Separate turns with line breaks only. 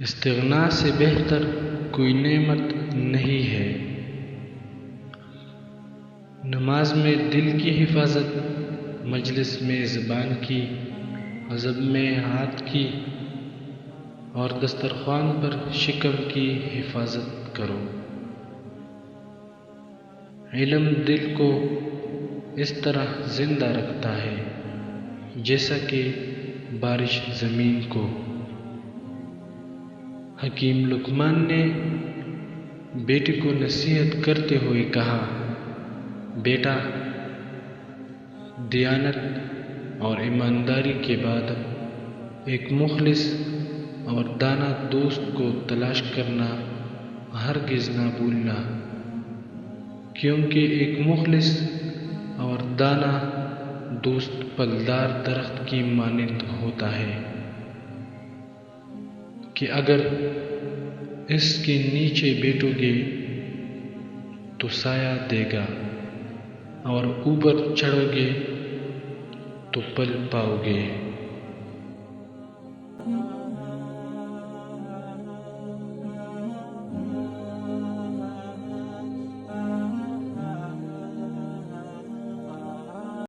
استغنا سے بہتر کوئی نعمت نہیں ہے۔ نماز میں دل کی حفاظت، مجلس میں زبان کی، غضب میں ہاتھ کی اور دسترخوان پر شکم کی حفاظت کرو۔ علم دل کو اس طرح زندہ رکھتا ہے جیسا کہ بارش زمین کو۔ حکیم لقمان نے بیٹے کو نصیحت کرتے ہوئے کہا، بیٹا، دیانت اور ایمانداری کے بعد ایک مخلص اور دانا دوست کو تلاش کرنا ہرگز نہ بھولنا، کیونکہ ایک مخلص اور دانا دوست پھلدار درخت کی مانند ہوتا ہے کہ اگر اس کے نیچے بیٹھو گے تو سایہ دے گا اور اوپر چڑھو گے تو پھل پاؤ گے۔